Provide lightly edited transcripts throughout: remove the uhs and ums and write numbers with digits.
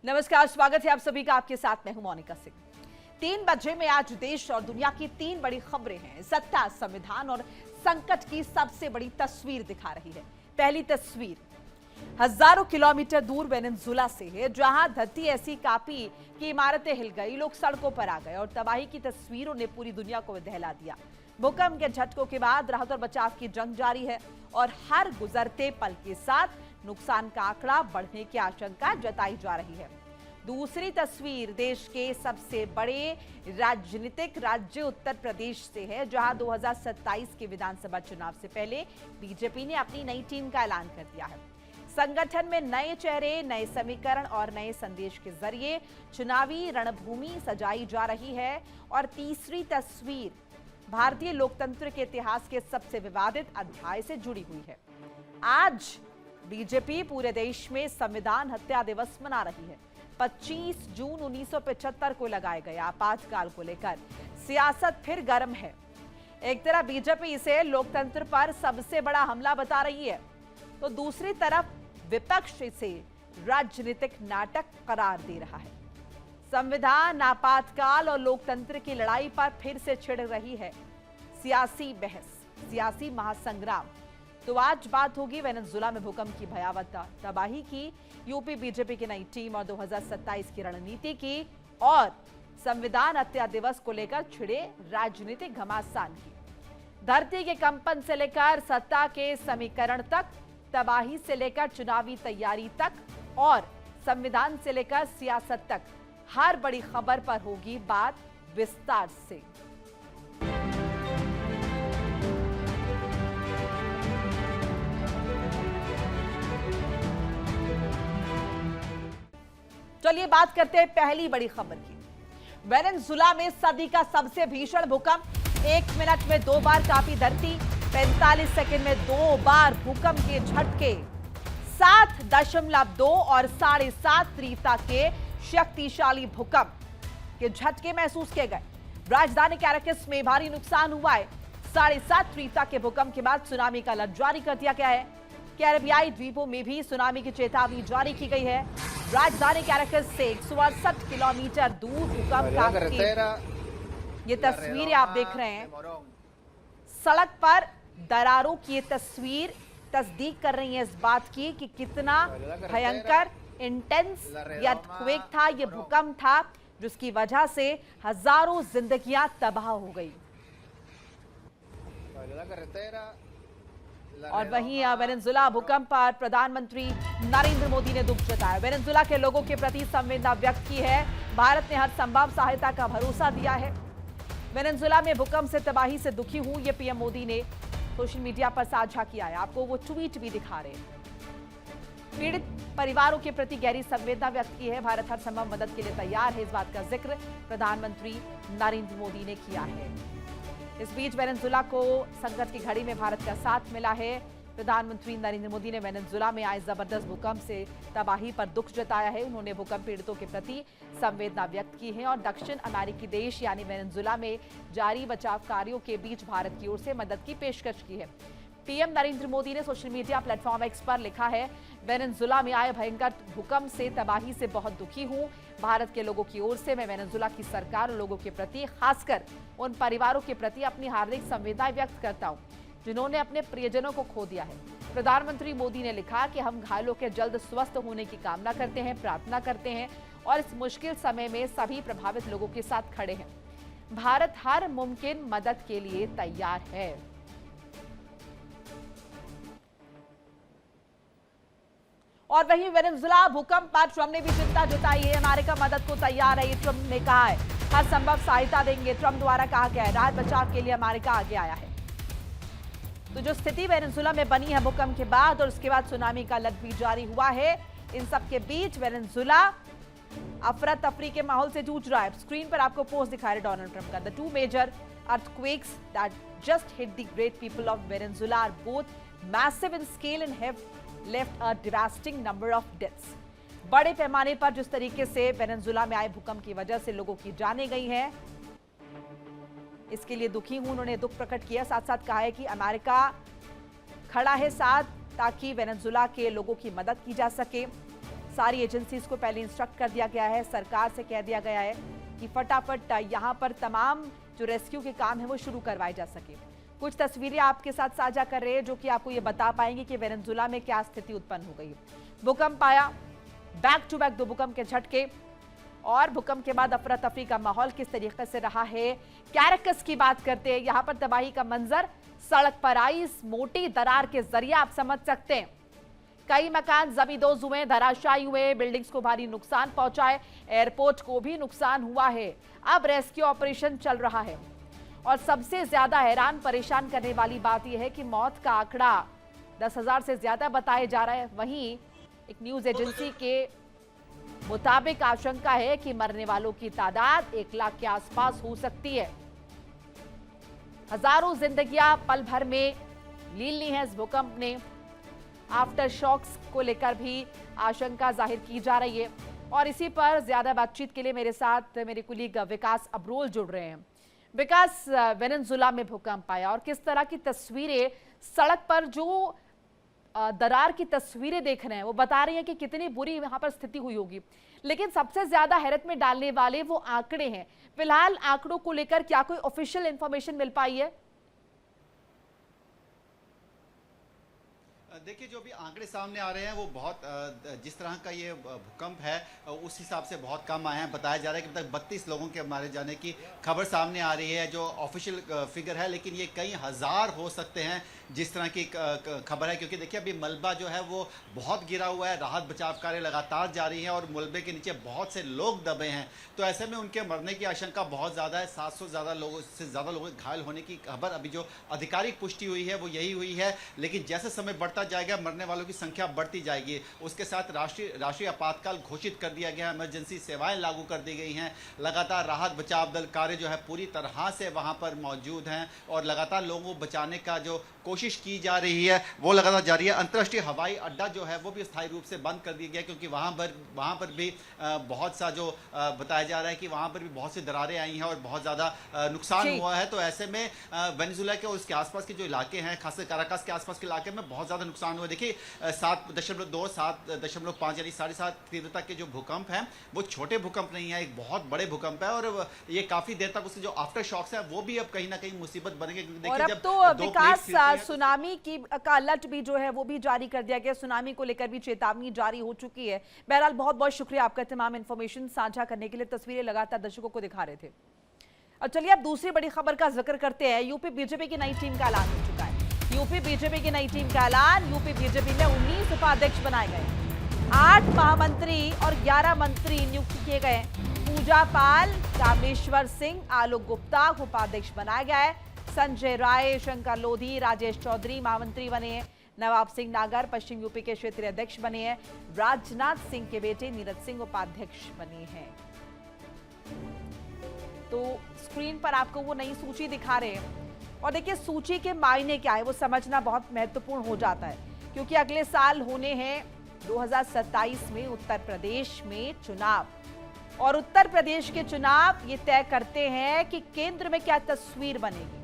नमस्कार, स्वागत है आप सभी का। आपके साथ मैं हूं मोनिका सिंह। 3 बजे में आज देश और दुनिया की 3 बड़ी खबरें हैं। सत्ता, संविधान और संकट की सबसे बड़ी तस्वीर दिखा रही है। पहली तस्वीर हजारों किलोमीटर दूर वेनेजुएला से है, जहां धरती ऐसी कांपी कि इमारतें हिल गई, लोग सड़कों पर आ गए और तबाही की तस्वीरों ने पूरी दुनिया को दहला दिया। भूकंप के झटकों के बाद राहत और बचाव की जंग जारी है और हर गुजरते पल के साथ नुकसान का आंकड़ा बढ़ने की आशंका जताई जा रही है। दूसरी तस्वीर देश के सबसे बड़े राजनीतिक राज्य उत्तर प्रदेश से है, जहां 2027 के विधानसभा चुनाव से पहले बीजेपी ने अपनी नई टीम का ऐलान कर दिया है। संगठन में नए चेहरे, नए समीकरण और नए संदेश के जरिए चुनावी रणभूमि सजाई जा रही है। और तीसरी तस्वीर भारतीय लोकतंत्र के इतिहास के सबसे विवादित अध्याय से जुड़ी हुई है। आज बीजेपी पूरे देश में संविधान हत्या दिवस मना रही है। 25 जून 1975 को लगाए गए आपातकाल को लेकर सियासत फिर गर्म है। एक तरफ बीजेपी इसे लोकतंत्र पर सबसे बड़ा हमला बता रही है, तो दूसरी तरफ विपक्ष इसे राजनीतिक नाटक करार दे रहा है। संविधान, आपातकाल और लोकतंत्र की लड़ाई पर फिर से छिड़ रही है सियासी बहस, सियासी महासंग्राम। तो आज बात होगी वेनेजुएला में भूकंप की भयावह तबाही की, यूपी बीजेपी की नई टीम और 2027 की रणनीति की, और संविधान हत्या दिवस को लेकर छिड़े राजनीतिक घमासान की। धरती के कंपन से लेकर सत्ता के समीकरण तक, तबाही से लेकर चुनावी तैयारी तक और संविधान से लेकर सियासत तक, हर बड़ी खबर पर होगी बात विस्तार से। चलिए बात करते हैं पहली बड़ी खबर की। वेनेजुएला में सदी का सबसे भीषण भूकंप, 1 मिनट में 2 बार कांपी धरती, 45 सेकंड में 2 बार भूकंप के झटके, 7.2 और 7.5 तीव्रता के शक्तिशाली भूकंप के झटके महसूस किए गए। राजधानी कैराकस में भारी नुकसान हुआ है। 7.5 तीव्रता के भूकंप के बाद सुनामी का अलर्ट जारी कर दिया गया है। कैरेबियाई द्वीपों में भी सुनामी की चेतावनी जारी की गई है। राजधानी कैराकस से 168 किलोमीटर दूर भूकंप का ये तस्वीरें आप देख रहे हैं। सड़क पर दरारों की ये तस्वीर तस्दीक कर रही है इस बात की कि कितना भयंकर इंटेंस ये अर्थक्वेक था, ये भूकंप था, जिसकी वजह से हजारों जिंदगियां तबाह हो गई। और वहीं वेनेजुएला भूकंप पर प्रधानमंत्री नरेंद्र मोदी ने दुख जताया। वेनेजुएला के लोगों के प्रति संवेदना व्यक्त की है। भारत ने हर संभव सहायता का भरोसा दिया है। वेनेजुएला में भूकंप से तबाही से दुखी हूं, ये पीएम मोदी ने सोशल मीडिया पर साझा किया है। आपको वो ट्वीट भी दिखा रहे हैं। पीड़ित परिवारों के प्रति गहरी संवेदना व्यक्त की है। भारत हर संभव मदद के लिए तैयार है, इस बात का जिक्र प्रधानमंत्री नरेंद्र मोदी ने किया है। इस बीच वेनेजुएला को संकट की घड़ी में भारत का साथ मिला है। प्रधानमंत्री नरेंद्र मोदी ने वेनेजुएला में आए जबरदस्त भूकंप से तबाही पर दुख जताया है। उन्होंने भूकंप पीड़ितों के प्रति संवेदना व्यक्त की है और दक्षिण अमेरिकी देश यानी वेनेजुएला में जारी बचाव कार्यों के बीच भारत की ओर से मदद की पेशकश की है। पीएम नरेंद्र मोदी ने सोशल मीडिया प्लेटफॉर्म एक्स पर लिखा है, वेनेजुएला में आए भयंकर भूकंप से तबाही से बहुत दुखी हूं। भारत के लोगों की ओर से मैं वेनेजुएला की सरकार और लोगों के प्रति, खासकर उन परिवारों के प्रति अपनी हार्दिक संवेदनाएं व्यक्त करता हूं जिन्होंने अपने प्रियजनों को खो दिया है। प्रधानमंत्री मोदी ने लिखा कि हम घायलों के जल्द स्वस्थ होने की कामना करते हैं, प्रार्थना करते हैं और इस मुश्किल समय में सभी प्रभावित लोगों के साथ खड़े हैं। भारत हर मुमकिन मदद के लिए तैयार है। और वहीं वेनेजुएला भूकंप पर ट्रंप ने भी चिंता जताई है। अमेरिका मदद को तैयार है, ये ट्रंप ने कहा है। हर संभव सहायता देंगे, ट्रंप द्वारा कहा गया है। राहत बचाव के लिए अमेरिका आगे आया है। तो जो स्थिति वेनेजुएला में बनी है भूकंप के बाद और उसके बाद सुनामी का अलर्ट भी जारी हुआ है, इन सब के बीच वेनेजुएला अफरा तफरी के माहौल से जूझ रहा है। स्क्रीन पर आपको पोस्ट दिखा रहे डोनाल्ड ट्रंप का। The 2 major earthquakes that just hit the great people of Venezuela are both massive in scale and have left a devastating number of deaths. बड़े पैमाने पर जिस तरीके से वेनेजुएला में आए भूकंप की वजह से लोगों की जानें गई हैं, इसके लिए दुखी हूं, उन्होंने दुख प्रकट किया। साथ साथ कहा है कि अमेरिका खड़ा है साथ ताकि वेनेजुएला के लोगों की मदद की जा सके। सारी एजेंसीज को पहले इंस्ट्रक्ट कर दिया गया है, सरकार से कह दिया गया है कि फटाफट यहाँ पर तमाम जो रेस्क्यू के काम है वो शुरू करवाए जा सके। कुछ तस्वीरें आपके साथ साझा कर रहे हैं जो कि आपको ये बता पाएंगे कि वेनेजुएला में क्या स्थिति उत्पन्न हो गई। भूकंप आया, बैक टू बैक 2 भूकंप के झटके, और भूकंप के बाद अफरा तफरी का माहौल किस तरीके से रहा है। कैरेकस की बात करते हैं, यहाँ पर तबाही का मंजर, सड़क पर आई इस मोटी दरार के जरिए आप समझ सकते हैं। कई मकान जमींदोज हुए, धराशायी हुए, बिल्डिंग्स को भारी नुकसान पहुंचा है, एयरपोर्ट को भी नुकसान हुआ है। अब रेस्क्यू ऑपरेशन चल रहा है और सबसे ज्यादा हैरान परेशान करने वाली बात यह है कि मौत का आंकड़ा 10,000 से ज्यादा बताया जा रहा है। वहीं एक न्यूज एजेंसी के मुताबिक आशंका है कि मरने वालों की तादाद 1 लाख के आसपास हो सकती है। हजारों जिंदगियां पल भर में लीन ली हैं इस भूकंप ने। आफ्टर शॉक्स को लेकर भी आशंका जाहिर की जा रही है और इसी पर ज्यादा बातचीत के लिए मेरे साथ मेरे कुलीग विकास अब्रोल जुड़ रहे हैं। विकास, वेनेजुएला में भूकंप आया और किस तरह की तस्वीरें सड़क पर जो दरार की तस्वीरें देख रहे हैं वो बता रही हैं कि कितनी बुरी वहां पर स्थिति हुई होगी, लेकिन सबसे ज्यादा हैरत में डालने वाले वो आंकड़े हैं। फिलहाल आंकड़ों को लेकर क्या कोई ऑफिशियल इंफॉर्मेशन मिल पाई है? देखिए, जो भी आंकड़े सामने आ रहे हैं वो बहुत जिस तरह का ये भूकंप है उस हिसाब से बहुत कम आए हैं। बताया जा रहा है कि अब तक 32 लोगों के मारे जाने की खबर सामने आ रही है, जो ऑफिशियल फिगर है, लेकिन ये कई हज़ार हो सकते हैं जिस तरह की खबर है। क्योंकि देखिए, अभी मलबा जो है वो बहुत गिरा हुआ है, राहत बचाव कार्य लगातार जारी है और मलबे के नीचे बहुत से लोग दबे हैं, तो ऐसे में उनके मरने की आशंका बहुत ज़्यादा है। 700 से ज़्यादा लोगों के घायल होने की खबर अभी जो आधिकारिक पुष्टि हुई है वो यही हुई है, लेकिन जैसे समय बढ़ता जाएगा मरने वालों की संख्या बढ़ती जाएगी। उसके साथ राष्ट्रीय आपातकाल घोषित कर दिया गया है, इमरजेंसी सेवाएं लागू कर दी गई हैं। लगातार राहत बचाव दल कार्य जो है पूरी तरह से वहां पर मौजूद हैं और लगातार लोगों को बचाने का जो कोशिश की जा रही है वो लगातार जारी है। अंतर्राष्ट्रीय हवाई अड्डा जो है वो भी स्थायी रूप से बंद कर दिया गया, क्योंकि वहां पर भी बहुत सा जो बताया जा रहा है कि वहां पर भी बहुत सी दरारें आई हैं और बहुत ज़्यादा नुकसान हुआ है। तो ऐसे में वेनेजुएला के और उसके आसपास के जो इलाके हैं, खासकर काराकास के आसपास के इलाके में बहुत ज़्यादा नुकसान हुआ। देखिए, 7.2, 7.5 यानी 7.5 तीव्रता के जो भूकंप हैं वो छोटे भूकंप नहीं है, एक बहुत बड़े भूकंप है और ये काफी देर तक उसके जो आफ्टर शॉक्स है वो भी अब कहीं ना कहीं मुसीबत बनेंगे। और अब तो विकास सुनामी की का अलर्ट भी जो है वो भी जारी कर दिया गया, सुनामी को लेकर भी चेतावनी जारी हो चुकी है। बहरहाल बहुत बहुत शुक्रिया आपका तमाम इन्फॉर्मेशन साझा करने के लिए, तस्वीरें लगातार दर्शकों को दिखा रहे थे। और चलिए अब दूसरी बड़ी खबर का जिक्र करते हैं। यूपी बीजेपी की नई टीम का ऐलान हो चुका है। यूपी बीजेपी की नई टीम का ऐलान, यूपी बीजेपी में 19 उपाध्यक्ष बनाए गए, 8 महामंत्री और 11 मंत्री नियुक्त किए गए। पूजा पाल, कामेश्वर सिंह, आलोक गुप्ता उपाध्यक्ष बनाया गया है। संजय राय, शंकर लोधी, राजेश चौधरी महामंत्री बने हैं। नवाब सिंह नागर पश्चिम यूपी के क्षेत्रीय अध्यक्ष बने हैं। राजनाथ सिंह के बेटे नीरज सिंह उपाध्यक्ष बने हैं। तो स्क्रीन पर आपको वो नई सूची दिखा रहे हैं और देखिए सूची के मायने क्या है वो समझना बहुत महत्वपूर्ण हो जाता है, क्योंकि अगले साल होने हैं 2027 में उत्तर प्रदेश में चुनाव, और उत्तर प्रदेश के चुनाव ये तय करते हैं कि केंद्र में क्या तस्वीर बनेगी।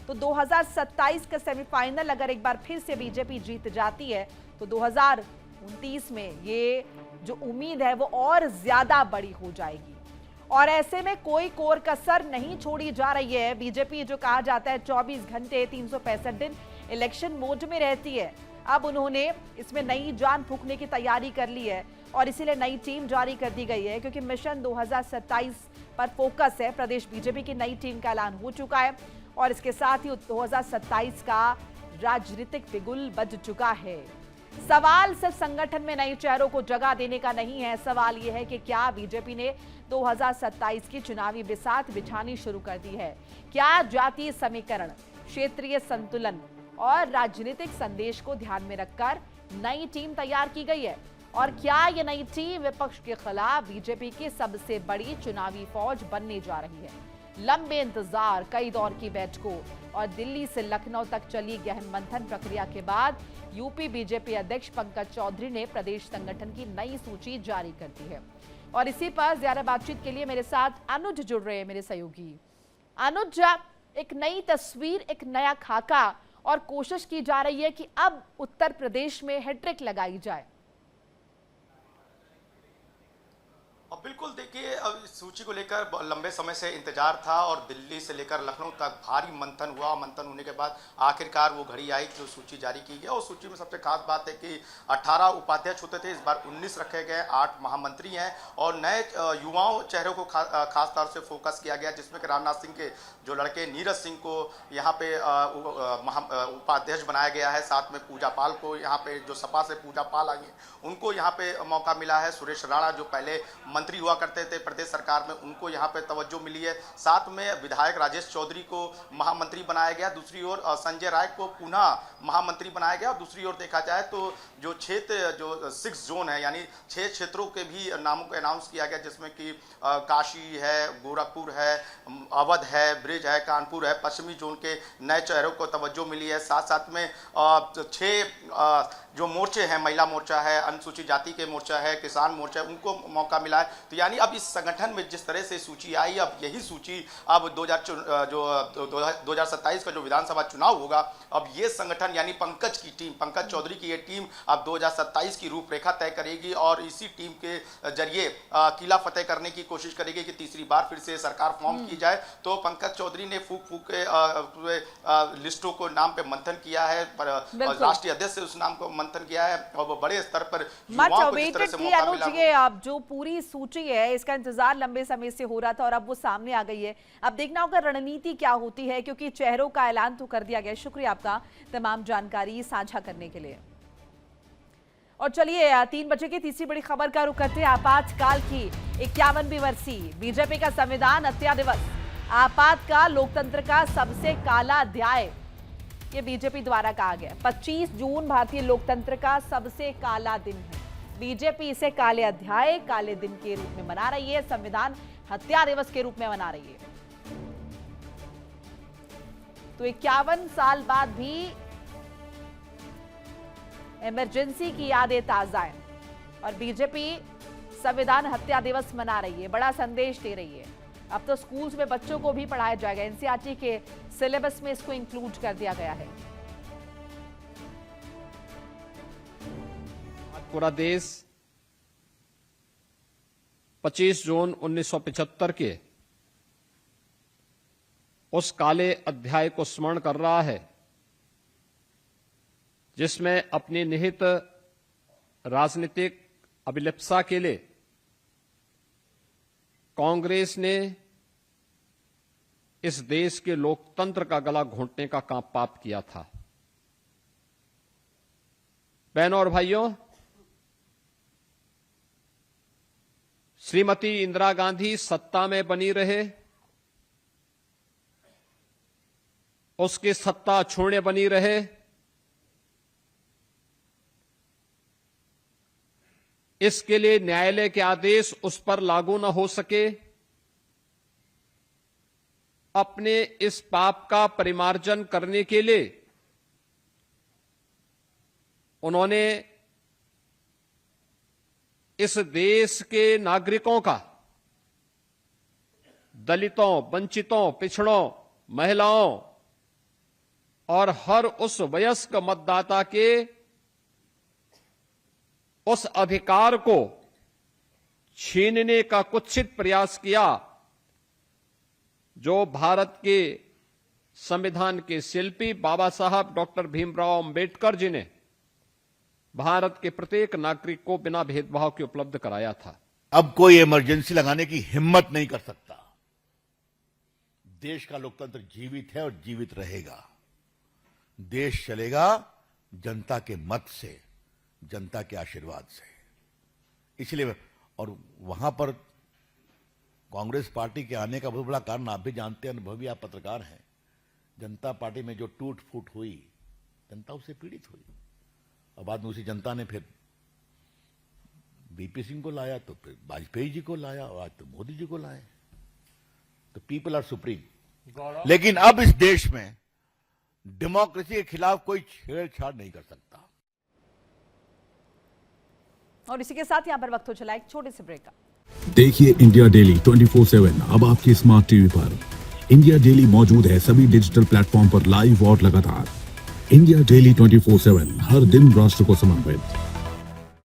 तो 2027 का सेमीफाइनल अगर एक बार फिर से बीजेपी जीत जाती है तो 2029 में ये जो उम्मीद है वो और ज्यादा बड़ी हो जाएगी। और ऐसे में कोई कोर कसर नहीं छोड़ी जा रही है। बीजेपी जो कहा जाता है 24 घंटे 365 दिन इलेक्शन मोड में रहती है, अब उन्होंने इसमें नई जान फूंकने की तैयारी कर ली है और इसीलिए नई टीम जारी कर दी गई है, क्योंकि मिशन 2027 पर फोकस है। प्रदेश बीजेपी की नई टीम का ऐलान हो चुका है और इसके साथ ही 2027 का राजनीतिक बिगुल बज चुका है। सवाल सिर्फ संगठन में नए चेहरों को जगह देने का नहीं है, सवाल यह है कि क्या बीजेपी ने 2027 की चुनावी बिसात बिछानी शुरू कर दी है। क्या जातीय समीकरण, क्षेत्रीय संतुलन और राजनीतिक संदेश को ध्यान में रखकर नई टीम तैयार की गई है, और क्या ये नई टीम विपक्ष के खिलाफ बीजेपी की सबसे बड़ी चुनावी फौज बनने जा रही है। लंबे इंतजार, कई दौर की बैठकों और दिल्ली से लखनऊ तक चली गहन मंथन प्रक्रिया के बाद यूपी बीजेपी अध्यक्ष पंकज चौधरी ने प्रदेश संगठन की नई सूची जारी कर दी है। और इसी पर ज्यादा बातचीत के लिए मेरे साथ अनुज जुड़ रहे हैं, मेरे सहयोगी। अनुज, एक नई तस्वीर, एक नया खाका और कोशिश की जा रही है कि अब उत्तर प्रदेश में हैट्रिक लगाई जाए। बिल्कुल, देखिए अब इस सूची को लेकर लंबे समय से इंतजार था और दिल्ली से लेकर लखनऊ तक भारी मंथन हुआ। मंथन होने के बाद आखिरकार वो घड़ी आई जो सूची जारी की गई। और सूची में सबसे खास बात है कि 18 उपाध्यक्ष होते थे, इस बार 19 रखे गए, 8 महामंत्री हैं और नए युवाओं चेहरों को खास तौर से फोकस किया गया, जिसमें कि राजनाथ सिंह के जो लड़के नीरज सिंह को यहाँ पे उपाध्यक्ष बनाया गया है। साथ में पूजा पाल को, यहाँ पे जो सपा से पूजा पाल आई है उनको यहाँ पे मौका मिला है। सुरेश राणा जो पहले मंत्री हुआ करते थे प्रदेश सरकार में, उनको यहाँ पे तवज्जो मिली है। साथ में विधायक राजेश चौधरी को महामंत्री बनाया गया। दूसरी ओर संजय राय को पुनः महामंत्री बनाया गया। दूसरी ओर देखा जाए तो जो क्षेत्र जो 6 जोन है, यानी 6 क्षेत्रों के भी नामों को अनाउंस किया गया, जिसमें कि काशी है, गोरखपुर है, अवध है, ब्रिज है, कानपुर है। पश्चिमी जोन के नए चेहरों को तवज्जो मिली है। साथ साथ में 6 जो मोर्चे हैं, महिला मोर्चा है, अनुसूचित जाति के मोर्चा है, किसान मोर्चा है, उनको मौका मिला है। तो यानी अब इस संगठन में जिस तरह से सूची आई, अब यही सूची अब 2027 का जो विधानसभा चुनाव होगा, अब ये संगठन यानी पंकज की टीम, पंकज चौधरी की ये टीम अब 2027 की रूपरेखा तय करेगी और इसी टीम के जरिए किला फतेह करने की कोशिश करेगी कि तीसरी बार फिर से सरकार फॉर्म की जाए। तो पंकज चौधरी ने फूक के लिस्टों को नाम पे मंथन किया है, राष्ट्रीय अध्यक्ष से उस नाम को मंथन किया है और वो बड़े स्तर पर युवाओं को जिस तरह से मौका मिला। अब जो पूरी सूची है इसका इंतजार लंबे समय से हो रहा था और अब वो सामने आ गई है। अब देखना होगा रणनीति क्या होती है, क्योंकि चेहरों का ऐलान तो कर दिया गया। शुक्रिया आपका तमाम जानकारी साझा करने के लिए। और चलिए 3 बजे की तीसरी बड़ी खबर का रुख करते हैं। आपातकाल की 51वीं बरसी, बीजेपी का संविधान हत्या दिवस। आपातकाल लोकतंत्र का सबसे काला अध्याय, ये बीजेपी द्वारा कहा गया। 25 जून भारतीय लोकतंत्र का सबसे काला दिन है। बीजेपी इसे काले अध्याय, काले दिन के रूप में मना रही है, संविधान हत्या दिवस के रूप में मना रही है। तो 51 साल बाद भी इमरजेंसी की यादें ताजा हैं और बीजेपी संविधान हत्या दिवस मना रही है, बड़ा संदेश दे रही है। अब तो स्कूल्स में बच्चों को भी पढ़ाया जाएगा, एनसीईआरटी के सिलेबस में इसको इंक्लूड कर दिया गया है। पूरा देश 25 जून 1975 के उस काले अध्याय को स्मरण कर रहा है, जिसमें अपनी निहित राजनीतिक अभिलिप्सा के लिए कांग्रेस ने इस देश के लोकतंत्र का गला घोंटने का काम पाप किया था। बहनों और भाइयों, श्रीमती इंदिरा गांधी सत्ता में बनी रहे, उसकी सत्ता छोड़ने बनी रहे, इसके लिए न्यायालय के आदेश उस पर लागू न हो सके। अपने इस पाप का परिमार्जन करने के लिए उन्होंने इस देश के नागरिकों का, दलितों, वंचितों, पिछड़ों, महिलाओं और हर उस वयस्क मतदाता के उस अधिकार को छीनने का कुत्सित प्रयास किया जो भारत के संविधान के शिल्पी बाबा साहब डॉक्टर भीमराव अंबेडकर जी ने भारत के प्रत्येक नागरिक को बिना भेदभाव के उपलब्ध कराया था। अब कोई इमरजेंसी लगाने की हिम्मत नहीं कर सकता। देश का लोकतंत्र जीवित है और जीवित रहेगा। देश चलेगा जनता के मत से, जनता के आशीर्वाद से। इसलिए, और वहां पर कांग्रेस पार्टी के आने का बहुत बड़ा कारण आप भी जानते हैं, अनुभवी आप पत्रकार हैं। जनता पार्टी में जो टूट फूट हुई, जनता उससे पीड़ित हुई और बाद में उसी जनता ने फिर बीपी सिंह को लाया, तो फिर वाजपेयी जी को लाया और आज तो मोदी जी को लाए। तो पीपल आर सुप्रीम। लेकिन अब इस देश में डेमोक्रेसी के खिलाफ कोई छेड़छाड़ नहीं कर सकता। और इसी के साथ यहां पर वक्त हो चला एक छोटे से ब्रेक का। देखिए इंडिया डेली 24/7 अब आपकी स्मार्ट टीवी पर। इंडिया डेली मौजूद है सभी डिजिटल प्लेटफॉर्म पर लाइव और लगातार। इंडिया डेली 24/7 हर दिन राष्ट्र को समर्पित।